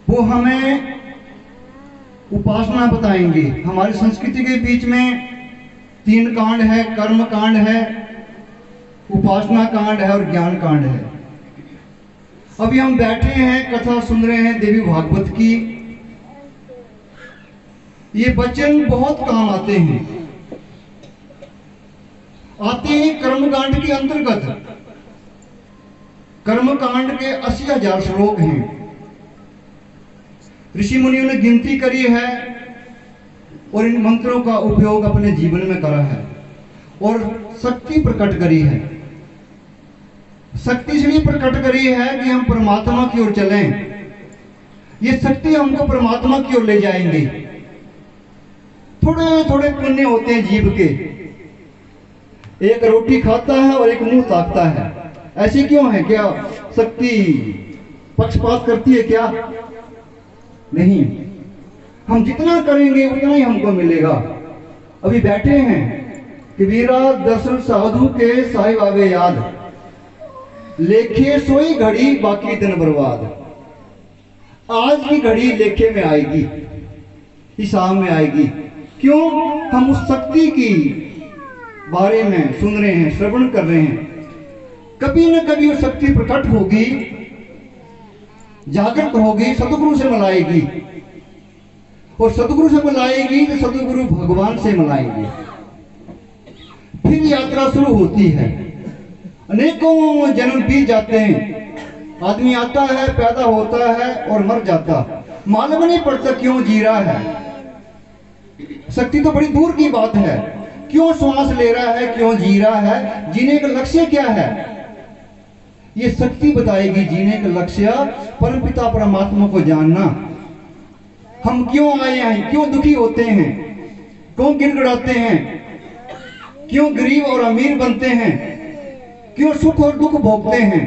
वो हमें उपासना बताएंगे। हमारी संस्कृति के बीच में 3 कांड है, कर्म कांड है, उपासना कांड है और ज्ञान कांड है। अभी हम बैठे हैं, कथा सुन रहे हैं देवी भागवत की। ये वचन बहुत काम आते हैं कर्मकांड के अंतर्गत। कर्मकांड के 80,000 श्लोक हैं। ऋषि मुनियों ने गिनती करी है और इन मंत्रों का उपयोग अपने जीवन में करा है और शक्ति प्रकट करी है। शक्ति इसलिए प्रकट करी है कि हम परमात्मा की ओर चलें। ये शक्ति हमको परमात्मा की ओर ले जाएंगे। थोड़े थोड़े पुण्य होते हैं जीव के, एक रोटी खाता है और एक मुंह ताकता है। ऐसी क्यों है? क्या शक्ति पक्षपात करती है क्या? नहीं, हम जितना करेंगे उतना ही हमको मिलेगा। अभी बैठे हैं, कबीरा दरअसल साधु के साहिब आवे याद, लेखे सोई घड़ी बाकी दिन बर्बाद। आज की घड़ी लेखे में आएगी, हिसाब में आएगी। क्यों? हम उस शक्ति की बारे में सुन रहे हैं, श्रवण कर रहे हैं। कभी न कभी वो शक्ति प्रकट होगी, जागृत होगी, सतगुरु से मिलाएगी और सतगुरु से मिलाएगी तो सतगुरु भगवान से मिलाएंगे। फिर यात्रा शुरू होती है। अनेकों जन्म बीत जाते हैं। आदमी आता है, पैदा होता है और मर जाता, मालूम नहीं पड़ता क्यों जी रहा है। शक्ति तो बड़ी दूर की बात है। क्यों श्वास ले रहा है, क्यों जी रहा है, जीने का लक्ष्य क्या है, ये शक्ति बताएगी। जीने का लक्ष्य परमपिता परमात्मा को जानना। हम क्यों आए हैं, क्यों दुखी होते हैं, क्यों गिड़गिड़ाते हैं, क्यों गरीब और अमीर बनते हैं, क्यों सुख और दुख भोगते हैं।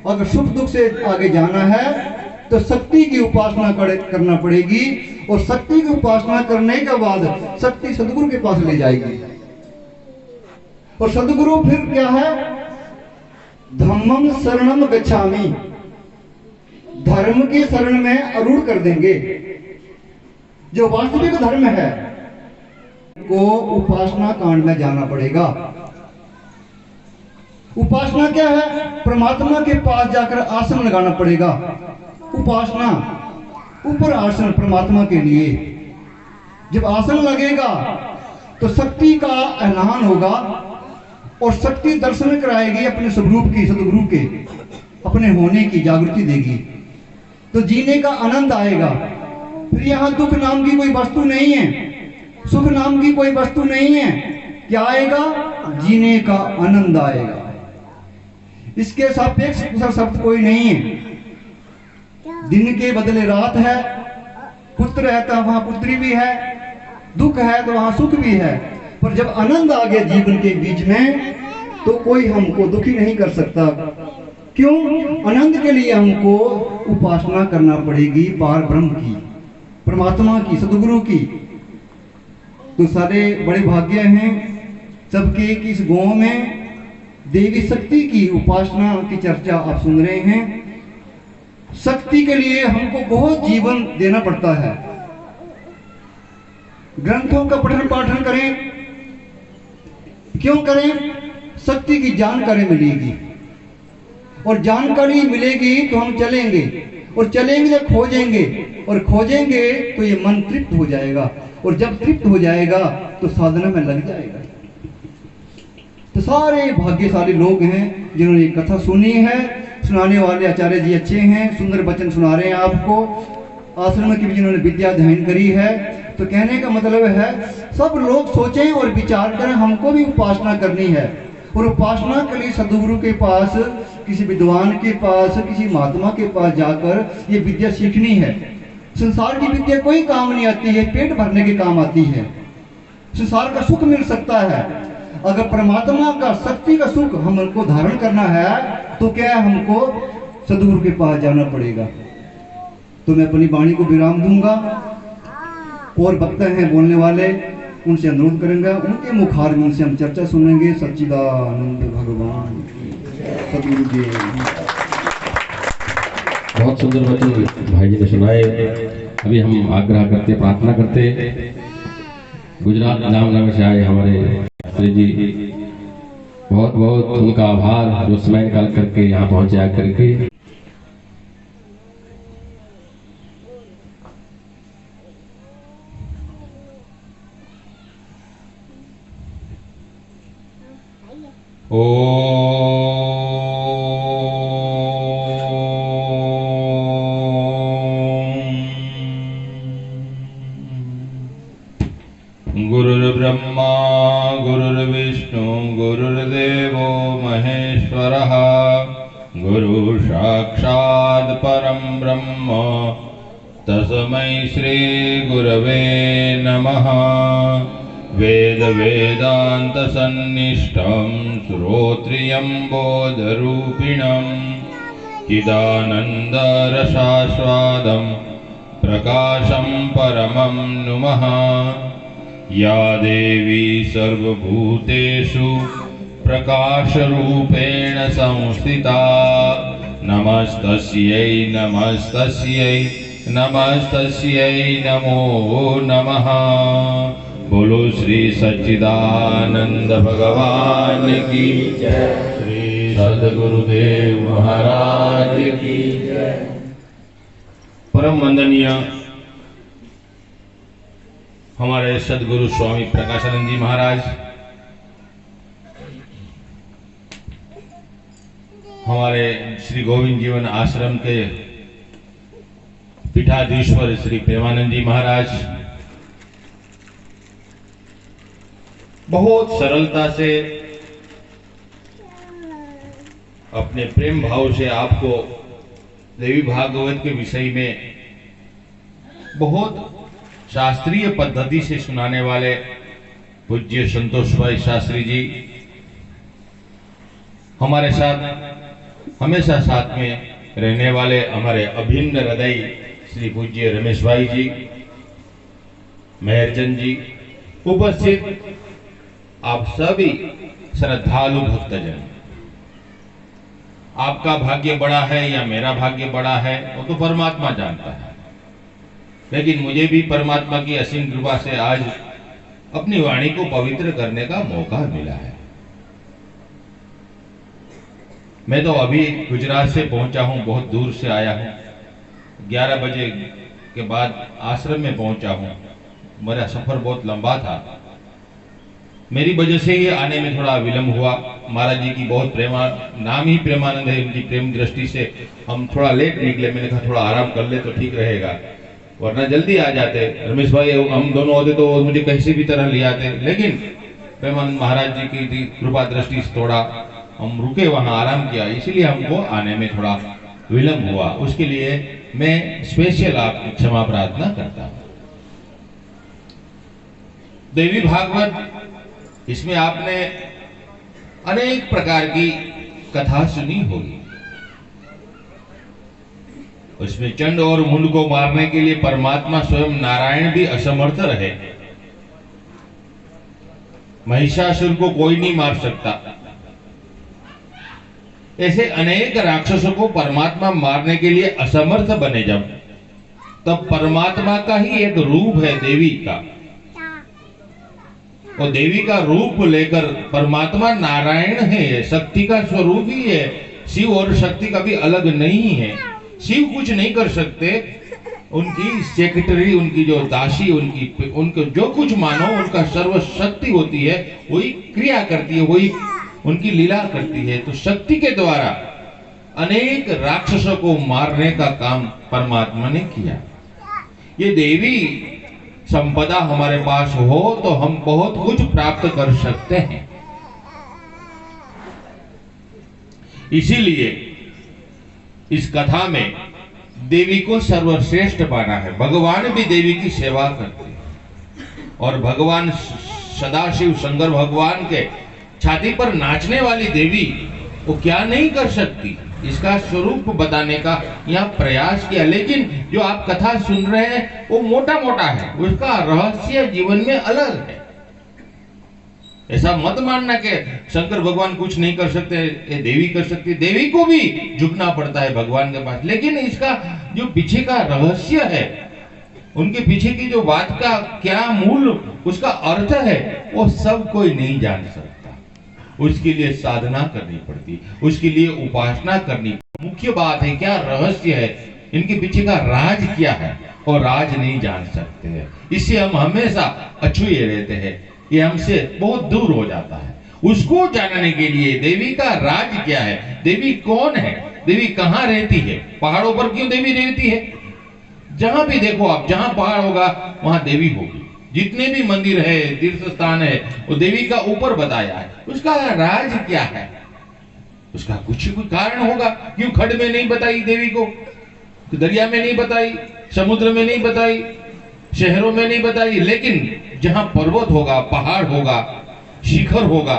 अगर सुख दुख से आगे जाना है तो शक्ति की उपासना करना पड़ेगी और शक्ति की उपासना करने के बाद शक्ति सदगुरु के पास ले जाएगी। और सदगुरु फिर क्या है? धम्मम शरणम गच्छामि, धर्म की शरण में अरूढ़ कर देंगे। जो वास्तविक धर्म है को उपासना कांड में जाना पड़ेगा। उपासना क्या है? परमात्मा के पास जाकर आसन लगाना पड़ेगा। उपासना ऊपर आसन परमात्मा के लिए। जब आसन लगेगा तो शक्ति का ऐलान होगा और शक्ति दर्शन कराएगी अपने स्वरूप की, सदगुरु के अपने होने की जागृति देगी, तो जीने का आनंद आएगा। फिर यहाँ दुख नाम की कोई वस्तु नहीं है, सुख नाम की कोई वस्तु नहीं है। क्या आएगा? जीने का आनंद आएगा। इसके सापेक्ष शब्द कोई नहीं है। दिन के बदले रात है, पुत्र है तो वहां पुत्री भी है, दुख है तो वहां सुख भी है। पर जब आनंद आ गया जीवन के बीच में तो कोई हमको दुखी नहीं कर सकता। क्यों? आनंद के लिए हमको उपासना करना पड़ेगी पार ब्रह्म की, परमात्मा की, सदगुरु की। तो सारे बड़े भाग्य हैं सबके कि इस गांव में देवी शक्ति की उपासना की चर्चा आप सुन रहे हैं। शक्ति के लिए हमको बहुत जीवन देना पड़ता है। ग्रंथों का पठन पाठन करें। क्यों करें? शक्ति की जानकारी मिलेगी और जानकारी मिलेगी तो हम चलेंगे और चलेंगे तो खोजेंगे और खोजेंगे तो ये मन तृप्त हो जाएगा और जब तृप्त हो जाएगा तो साधना में लग जाएगा। तो सारे भाग्यशाली लोग हैं जिन्होंने ये कथा सुनी है। सुनाने वाले आचार्य जी अच्छे हैं, सुंदर वचन सुना रहे हैं आपको। आश्रम की भी जिन्होंने विद्या अध्ययन करी है। तो कहने का मतलब है सब लोग सोचें और विचार करें, हमको भी उपासना करनी है। और उपासना के लिए सदगुरु के पास, किसी विद्वान के पास, किसी महात्मा के पास जाकर ये विद्या सीखनी है। संसार की विद्या कोई काम नहीं आती है, पेट भरने के काम आती है। संसार का सुख मिल सकता है, अगर परमात्मा का, शक्ति का सुख हमको धारण करना है तो क्या है? हमको सदगुरु के पास जाना पड़ेगा। तो मैं अपनी वाणी को विराम दूंगा और वक्ता हैं बोलने वाले, उनसे अनुरोध करेंगे, उनके मुखारविंद से हम चर्चा सुनेंगे। सच्चिदानंद भगवान सदगुरु जी। बहुत सुंदर वचन भाई जी ने सुनाए। अभी हम आग्रह करते, प्रार्थना करते, गुजरात जामनगर से आए हमारे शास्त्री जी, बहुत बहुत उनका आभार जो समय निकाल करके यहाँ पहुँचे आ करके। गुरुर्ब्रह्मा गुरुर्विष्णु गुरुर्देवो महेश्वरः, गुरु साक्षात् परं ब्रह्म तस्मै श्री गुरवे नमः। वेद वेदांत सन्निष्ठं श्रोत्रियं बोधरूपिणं चिदानंद रसास्वादं प्रकाशं परमं नुमः। या देवी सर्वभूतेषु प्रकाशरूपेण संस्थिता, नमस्तस्यै नमस्तस्यै नमस्तस्यै नमो नमः। बोलो श्री सच्चिदानंद भगवान की जय, श्री सद्गुरुदेव महाराज की जय। परम वंदनीय हमारे सद्गुरु स्वामी प्रकाशानंद जी महाराज, हमारे श्री गोविंद जीवन आश्रम के पीठाधीश्वर श्री प्रेमानंद जी महाराज, बहुत सरलता से अपने प्रेम भाव से आपको देवी भागवत के विषय में बहुत शास्त्रीय पद्धति से सुनाने वाले पूज्य संतोष भाई शास्त्री जी, हमारे साथ हमेशा साथ में रहने वाले हमारे अभिन्न हृदय श्री पूज्य रमेश भाई जी, मेहरचंद जी, उपस्थित आप सभी श्रद्धालु भक्तजन, आपका भाग्य बड़ा है या मेरा भाग्य बड़ा है वो तो परमात्मा जानता है, लेकिन मुझे भी परमात्मा की असीम कृपा से आज अपनी वाणी को पवित्र करने का मौका मिला है। मैं तो अभी गुजरात से पहुंचा हूं, बहुत दूर से आया हूं, 11 बजे के बाद आश्रम में पहुंचा हूं। मेरा सफर बहुत लंबा था, मेरी वजह से ही आने में थोड़ा विलंब हुआ। महाराज जी की बहुत प्रेमा, नाम ही प्रेमानंद है, उनकी प्रेम दृष्टि से हम थोड़ा लेट निकले। मैंने कहा थोड़ा आराम कर ले तो ठीक रहेगा, वरना जल्दी आ जाते। रमेश भाई हम दोनों होते तो मुझे कैसे भी तरह ले आते, लेकिन प्रेमानंद महाराज जी की कृपा दृष्टि से थोड़ा हम रुके, वहां आराम किया, इसीलिए हमको आने में थोड़ा विलंब हुआ। उसके लिए मैं स्पेशल आपकी क्षमा प्रार्थना करता हूं। देवी भागवत, इसमें आपने अनेक प्रकार की कथा सुनी होगी। उसमें चंड और मुंड को मारने के लिए परमात्मा स्वयं नारायण भी असमर्थ रहे। महिषासुर को कोई नहीं मार सकता। ऐसे अनेक राक्षसों को परमात्मा मारने के लिए असमर्थ बने जब, तब परमात्मा का ही एक रूप है देवी का, और देवी का रूप लेकर परमात्मा नारायण है, शक्ति का स्वरूप ही है। शिव और शक्ति कभी अलग नहीं है। शिव कुछ नहीं कर सकते, उनकी सेक्रेटरी, उनकी जो दासी, उनको जो कुछ मानो उनका सर्वशक्ति होती है, वही क्रिया करती है, वही उनकी लीला करती है। तो शक्ति के द्वारा अनेक राक्षसों को मारने का काम परमात्मा ने किया। ये देवी संपदा हमारे पास हो तो हम बहुत कुछ प्राप्त कर सकते हैं। इसीलिए इस कथा में देवी को सर्वश्रेष्ठ माना है। भगवान भी देवी की सेवा करते हैं, और भगवान सदाशिव शंकर भगवान के छाती पर नाचने वाली देवी वो क्या नहीं कर सकती, इसका स्वरूप बताने का यहाँ प्रयास किया। लेकिन जो आप कथा सुन रहे हैं वो मोटा मोटा है, उसका रहस्य जीवन में अलग है। ऐसा मत मानना कि शंकर भगवान कुछ नहीं कर सकते, ये देवी कर सकती है। देवी को भी झुकना पड़ता है भगवान के पास, लेकिन इसका जो पीछे का रहस्य है, उनके पीछे की जो बात का क्या मूल उसका अर्थ है, वो सब कोई नहीं जान सकता। उसके लिए साधना करनी पड़ती, उसके लिए उपासना करनी। मुख्य बात है क्या रहस्य है, इनके पीछे का राज क्या है, और राज नहीं जान सकते हैं। इससे हम हमेशा अछूते रहते हैं, ये हमसे बहुत दूर हो जाता है। उसको जानने के लिए देवी का राज क्या है, देवी कौन है, देवी कहाँ रहती है, पहाड़ों पर क्यों देवी रहती है। जहां भी देखो आप, जहां पहाड़ होगा वहां देवी होगी। जितने भी मंदिर है, तीर्थ स्थान है, वो देवी का ऊपर बताया है। उसका राज क्या है, उसका कुछ भी कारण होगा। क्यों खड में नहीं बताई देवी को, दरिया में नहीं बताई, समुद्र में नहीं बताई, शहरों में नहीं बताई, लेकिन जहां पर्वत होगा, पहाड़ होगा, शिखर होगा,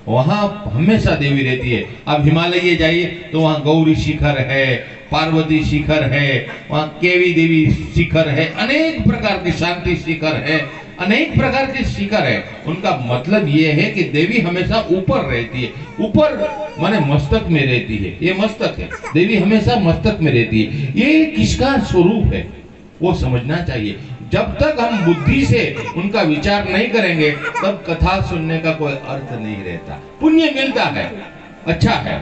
वहां हमेशा देवी रहती है। अब हिमालय जाइए तो वहां गौरी शिखर है, पार्वती शिखर है, वहां केवी देवी शिखर है, अनेक प्रकार के शांति शिखर है, अनेक प्रकार के शिखर है। उनका मतलब यह है कि देवी हमेशा ऊपर रहती है। ऊपर माने मस्तक में रहती है, ये मस्तक है, देवी हमेशा मस्तक में रहती है। ये किसका स्वरूप है वो समझना चाहिए। जब तक हम बुद्धि से उनका विचार नहीं करेंगे, तब कथा सुनने का कोई अर्थ नहीं रहता। पुण्य मिलता है, अच्छा है,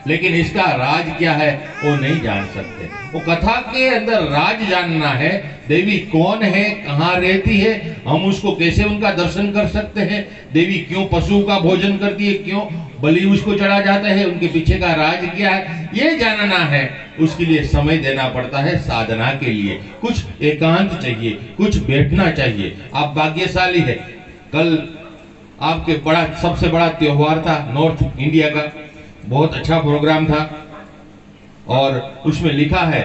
लेकिन इसका राज क्या है वो नहीं जान सकते। वो कथा के अंदर राज जानना है, देवी कौन है, कहाँ रहती है, हम उसको कैसे उनका दर्शन कर सकते हैं, देवी क्यों पशु का भोजन करती है, क्यों बलि उसको चढ़ा जाता है, उनके पीछे का राज क्या है, ये जानना है। उसके लिए समय देना पड़ता है, साधना के लिए कुछ एकांत चाहिए, कुछ बैठना चाहिए। आप भाग्यशाली है, कल आपके सबसे बड़ा त्योहार था नॉर्थ इंडिया का, बहुत अच्छा प्रोग्राम था, और उसमें लिखा है,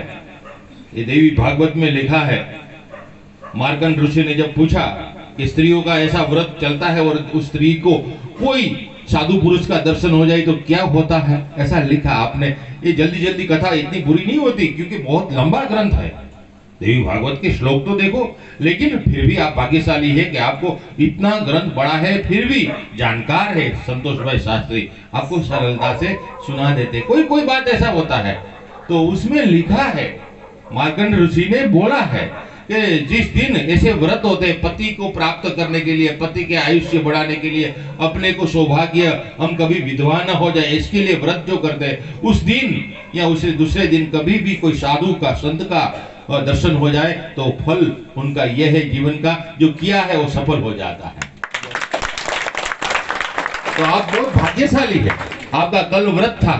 ये देवी भागवत में लिखा है, मार्कंड ऋषि ने जब पूछा कि स्त्रियों का ऐसा व्रत चलता है और उस स्त्री को कोई साधु पुरुष का दर्शन हो जाए तो क्या होता है, ऐसा लिखा आपने। ये जल्दी जल्दी कथा इतनी बुरी नहीं होती, क्योंकि बहुत लंबा ग्रंथ है, देवी भागवत के श्लोक तो देखो, लेकिन फिर भी आप भाग्यशाली है कि आपको इतना ग्रंथ बड़ा है, फिर भी जानकार है संतोष भाई शास्त्री, आपको सरलता से सुना देते। कोई कोई बात ऐसा होता है, तो उसमें लिखा है, मार्कंड ऋषि ने बोला है कि जिस दिन ऐसे व्रत होते हैं पति को प्राप्त करने के लिए, पति के आयुष्य बढ़ाने के लिए, अपने को सौभाग्य, हम कभी विधवा न हो जाए, इसके लिए व्रत जो करते हैं, उस दिन या उसे दूसरे दिन कभी भी कोई साधु का, संत का दर्शन हो जाए तो फल उनका यह है, जीवन का जो किया है वो सफल हो जाता है। तो आप बहुत भाग्यशाली है, आपका कल व्रत था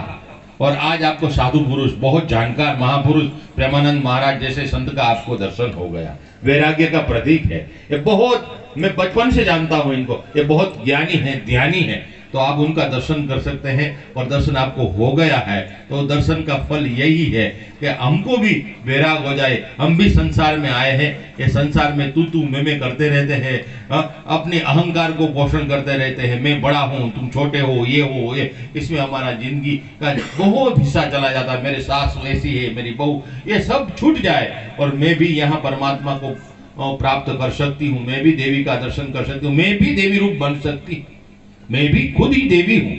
और आज आपको साधु पुरुष, बहुत जानकार महापुरुष प्रेमानंद महाराज जैसे संत का आपको दर्शन हो गया। वैराग्य का प्रतीक है ये, बहुत मैं बचपन से जानता हूं इनको, ये बहुत ज्ञानी है, ध्यानी है, तो आप उनका दर्शन कर सकते हैं। और दर्शन आपको हो गया है तो दर्शन का फल यही है कि हमको भी वैराग हो जाए। हम भी संसार में आए हैं, ये संसार में तू मैं करते रहते हैं, अपने अहंकार को पोषण करते रहते हैं, मैं बड़ा हूं, तुम छोटे हो, ये इसमें हमारा जिंदगी का बहुत हिस्सा चला जाता है। मेरे सास ऐसी है, मेरी बहू, ये सब छूट जाए और मैं भी यहाँ परमात्मा को प्राप्त कर सकती हूँ, मैं भी देवी का दर्शन कर सकती हूँ, मैं भी देवी रूप बन सकती हूँ, मैं भी खुद ही देवी हूँ,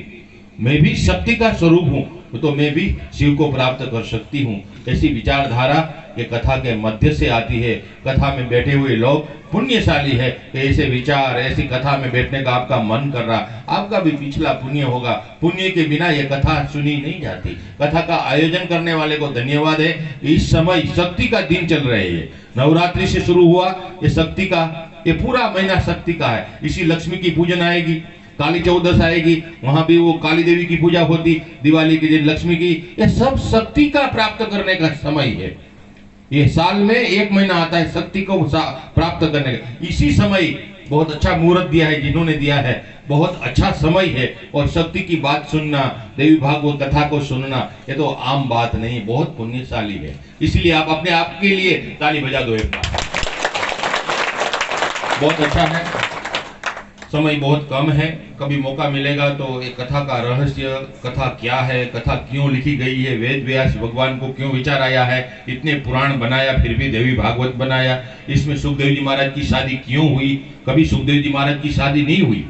मैं भी शक्ति का स्वरूप हूँ, तो मैं भी शिव को प्राप्त कर सकती हूँ। ऐसी विचारधारा ये कथा के मध्य से आती है। कथा में बैठे हुए लोग पुण्यशाली है कि ऐसे विचार, ऐसी कथा में बैठने का आपका मन कर रहा, आपका भी पिछला पुण्य होगा। पुण्य के बिना ये कथा सुनी नहीं जाती। कथा का आयोजन करने वाले को धन्यवाद है। इस समय शक्ति का दिन चल रहे हैं, नवरात्रि से शुरू हुआ ये शक्ति का, ये पूरा महीना शक्ति का है। इसी लक्ष्मी की पूजन आएगी, काली चौदस आएगी, वहां भी वो काली देवी की पूजा होती, दिवाली के दिन लक्ष्मी की, ये सब शक्ति का प्राप्त करने का समय है। ये साल में एक महीना आता है शक्ति को प्राप्त करने का। इसी समय बहुत अच्छा मुहूर्त दिया है जिन्होंने दिया है, बहुत अच्छा समय है। और शक्ति की बात सुनना, देवी भागवत कथा को सुनना, ये तो आम बात नहीं, बहुत पुण्यशाली है। इसलिए आप अपने आप के लिए ताली बजा दो एक बार, बहुत अच्छा है। समय बहुत कम है, कभी मौका मिलेगा तो एक कथा का रहस्य, कथा क्या है, कथा क्यों लिखी गई है, वेद व्यास भगवान को क्यों विचार आया है, इतने पुराण बनाया फिर भी देवी भागवत बनाया, इसमें सुखदेव जी महाराज की शादी क्यों हुई, कभी सुखदेव जी महाराज की शादी नहीं हुई,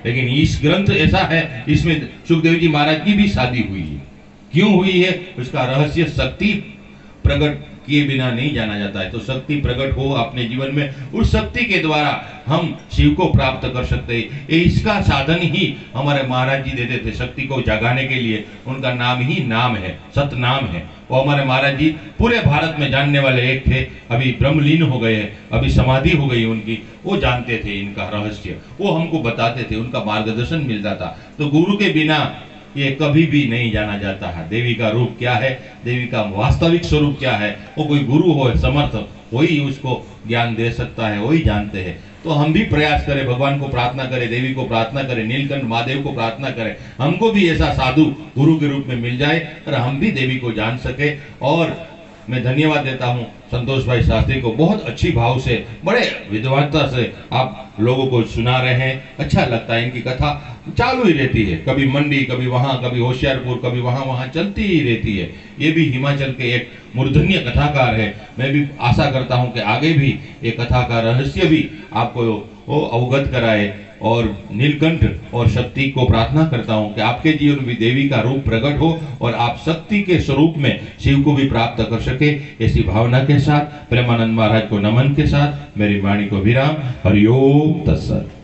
लेकिन इस ग्रंथ ऐसा है इसमें सुखदेव जी महाराज की भी शादी हुई है। क्यों हुई है उसका रहस्य शक्ति प्रकट किए बिना नहीं जाना जाता है। तो शक्ति प्रकट हो अपने जीवन में, उस शक्ति के द्वारा हम शिव को प्राप्त कर सकते हैं। इसका साधन ही हमारे महाराज जी देते थे शक्ति को जगाने के लिए। उनका नाम ही नाम है, सतनाम है। वो हमारे महाराज जी पूरे भारत में जानने वाले एक थे। अभी ब्रह्मलीन हो गए, अभी समाधि हो गई उनकी। वो जानते थे इनका रहस्य, वो हमको बताते थे, उनका मार्गदर्शन मिलता था। तो गुरु के बिना ये कभी भी नहीं जाना जाता है। देवी का रूप क्या है, देवी का वास्तविक स्वरूप क्या है, वो कोई गुरु हो समर्थ, वही उसको ज्ञान दे सकता है, वही जानते हैं। तो हम भी प्रयास करें, भगवान को प्रार्थना करें, देवी को प्रार्थना करें, नीलकंठ महादेव को प्रार्थना करें, हमको भी ऐसा साधु गुरु के रूप में मिल जाए और हम भी देवी को जान सके। और मैं धन्यवाद देता हूँ संतोष भाई शास्त्री को, बहुत अच्छी भाव से, बड़े विद्वता से आप लोगों को सुना रहे हैं। अच्छा लगता है, इनकी कथा चालू ही रहती है, कभी मंडी, कभी वहाँ, कभी होशियारपुर, कभी वहाँ चलती ही रहती है। ये भी हिमाचल के एक मूर्धन्य कथाकार है। मैं भी आशा करता हूँ कि आगे भी ये कथा का रहस्य भी आपको वो अवगत कराए। और नीलकंठ और शक्ति को प्रार्थना करता हूँ कि आपके जीवन में भी देवी का रूप प्रकट हो और आप शक्ति के स्वरूप में शिव को भी प्राप्त कर सके। ऐसी भावना के साथ, प्रेमानंद महाराज को नमन के साथ मेरी वाणी को विराम। हरिओम तत्सत।